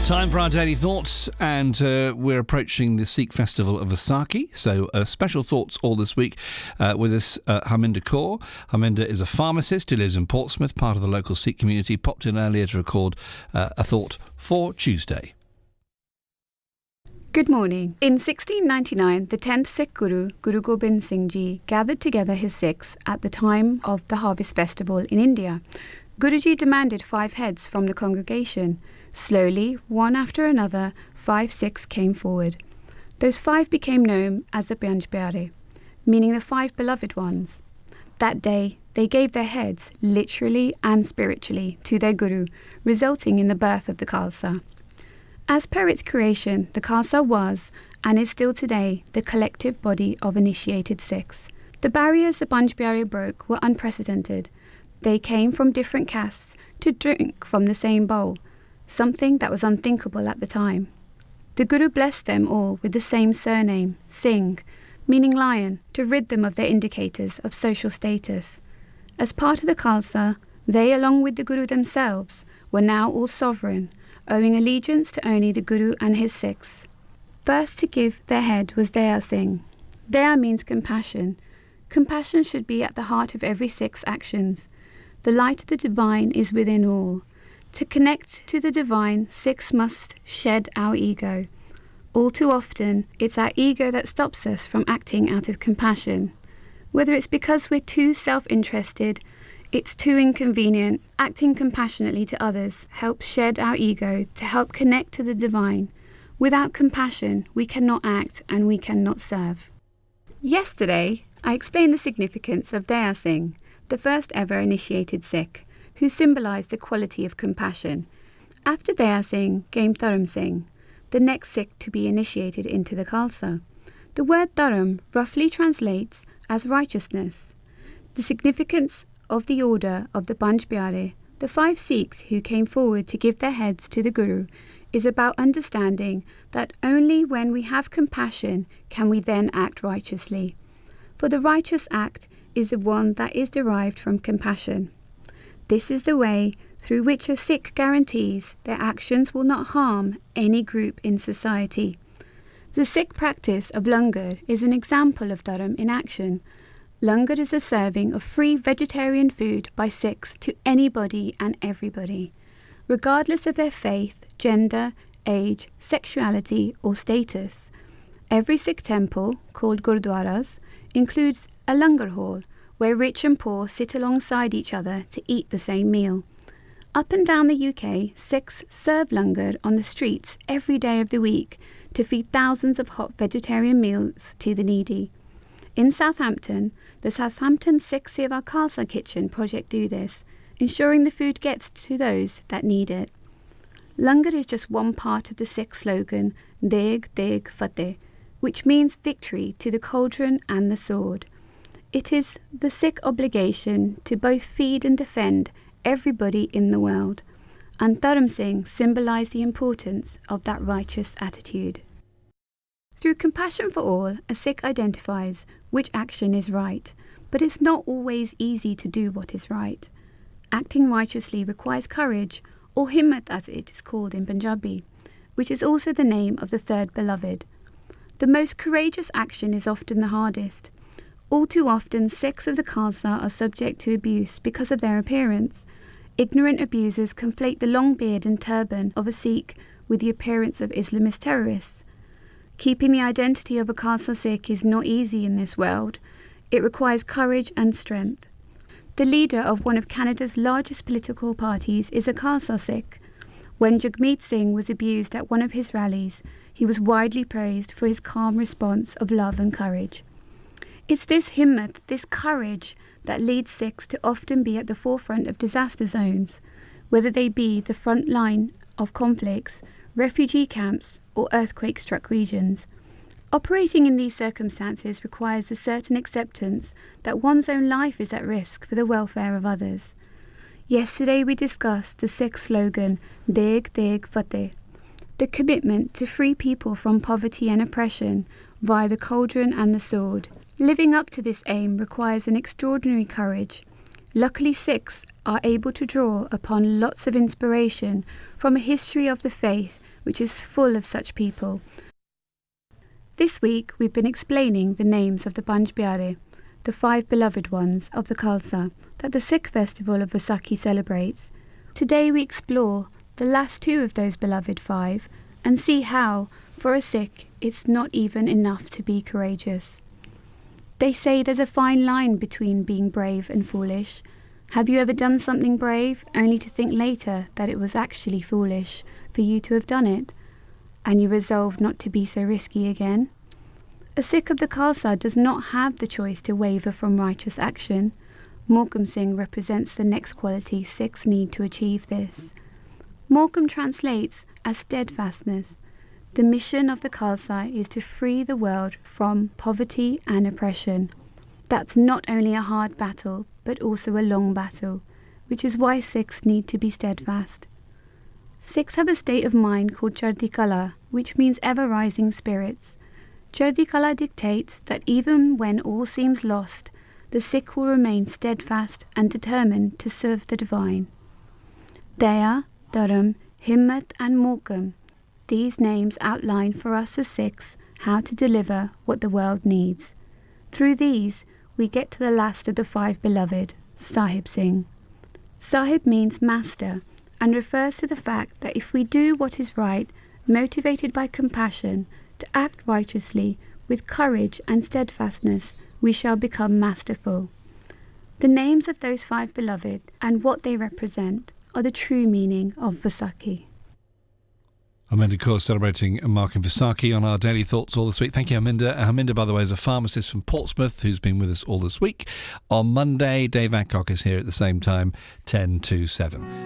Time for our daily thoughts, and we're approaching the Sikh festival of Vaisakhi. So special thoughts all this week with us, Harminder Kaur. Harminder is a pharmacist who lives in Portsmouth, part of the local Sikh community. Popped in earlier to record a thought for Tuesday. Good morning. In 1699, the 10th Sikh Guru, Guru Gobind Singh Ji, gathered together his Sikhs at the time of the harvest festival in India. Guruji demanded 5 heads from the congregation. Slowly, one after another, 5 Sikhs came forward. Those 5 became known as the Panj Pyare, meaning the 5 beloved ones. That day, they gave their heads, literally and spiritually, to their Guru, resulting in the birth of the Khalsa. As per its creation, the Khalsa was, and is still today, the collective body of initiated Sikhs. The barriers the Panj Pyare broke were unprecedented. They came from different castes to drink from the same bowl, something that was unthinkable at the time. The Guru blessed them all with the same surname, Singh, meaning lion, to rid them of their indicators of social status. As part of the Khalsa, they, along with the Guru themselves, were now all sovereign, owing allegiance to only the Guru and his Sikhs. First to give their head was Daya Singh. Daya means compassion. Compassion should be at the heart of every Sikh's actions. The light of the divine is within all. To connect to the divine, Sikhs must shed our ego. All too often, it's our ego that stops us from acting out of compassion. Whether it's because we're too self-interested, it's too inconvenient, acting compassionately to others helps shed our ego to help connect to the divine. Without compassion, we cannot act and we cannot serve. Yesterday, I explained the significance of Daya Singh, the first ever initiated Sikh, who symbolised the quality of compassion. After Daya Singh came Dharam Singh, the next Sikh to be initiated into the Khalsa. The word Dharam roughly translates as righteousness. The significance of the order of the Panj Pyare, the 5 Sikhs who came forward to give their heads to the Guru, is about understanding that only when we have compassion can we then act righteously. For the righteous act is the one that is derived from compassion. This is the way through which a Sikh guarantees their actions will not harm any group in society. The Sikh practice of langar is an example of Dharam in action. Langar is a serving of free vegetarian food by Sikhs to anybody and everybody, regardless of their faith, gender, age, sexuality or status. Every Sikh temple, called gurdwaras, includes a langar hall, where rich and poor sit alongside each other to eat the same meal. Up and down the UK, Sikhs serve langar on the streets every day of the week to feed thousands of hot vegetarian meals to the needy. In Southampton, the Southampton Sikh Seva Khalsa Kitchen project do this, ensuring the food gets to those that need it. Langar is just one part of the Sikh slogan, Deg Deg Fateh, which means victory to the cauldron and the sword. It is the Sikh obligation to both feed and defend everybody in the world, and Dharam Singh symbolised the importance of that righteous attitude. Through compassion for all, a Sikh identifies which action is right, but it's not always easy to do what is right. Acting righteously requires courage, or himmat as it is called in Punjabi, which is also the name of the third beloved. The most courageous action is often the hardest. All too often, Sikhs of the Khalsa are subject to abuse because of their appearance. Ignorant abusers conflate the long beard and turban of a Sikh with the appearance of Islamist terrorists. Keeping the identity of a Khalsa Sikh is not easy in this world. It requires courage and strength. The leader of one of Canada's largest political parties is a Khalsa Sikh. When Jagmeet Singh was abused at one of his rallies, he was widely praised for his calm response of love and courage. It's this himmat, this courage, that leads Sikhs to often be at the forefront of disaster zones, whether they be the front line of conflicts, refugee camps, or earthquake-struck regions. Operating in these circumstances requires a certain acceptance that one's own life is at risk for the welfare of others. Yesterday we discussed the Sikh slogan, Deg Deg Fateh, the commitment to free people from poverty and oppression via the cauldron and the sword. Living up to this aim requires an extraordinary courage. Luckily, Sikhs are able to draw upon lots of inspiration from a history of the faith which is full of such people. This week we've been explaining the names of the Panj Pyare, the 5 beloved ones of the Khalsa that the Sikh festival of Vaisakhi celebrates. Today we explore the last 2 of those beloved 5 and see how, for a Sikh, it's not even enough to be courageous. They say there's a fine line between being brave and foolish. Have you ever done something brave only to think later that it was actually foolish for you to have done it, and you resolve not to be so risky again? A Sikh of the Khalsa does not have the choice to waver from righteous action. Morecambe Singh represents the next quality Sikhs need to achieve this. Morecambe translates as steadfastness. The mission of the Khalsa is to free the world from poverty and oppression. That's not only a hard battle, but also a long battle, which is why Sikhs need to be steadfast. Sikhs have a state of mind called Chardi Kala, which means ever-rising spirits. Chardi Kala dictates that even when all seems lost, the Sikh will remain steadfast and determined to serve the divine. Daya, Dharam, Himmat and Morecambe. These names outline for us as Sikhs how to deliver what the world needs. Through these, we get to the last of the 5 beloved, Sahib Singh. Sahib means master and refers to the fact that if we do what is right, motivated by compassion, to act righteously, with courage and steadfastness, we shall become masterful. The names of those 5 beloved and what they represent are the true meaning of Vaisakhi. Harminder Kaur celebrating and marking Vaisakhi on our Daily Thoughts all this week. Thank you, Harminder. Harminder, by the way, is a pharmacist from Portsmouth who's been with us all this week. On Monday, Dave Adcock is here at the same time, 10 to 7.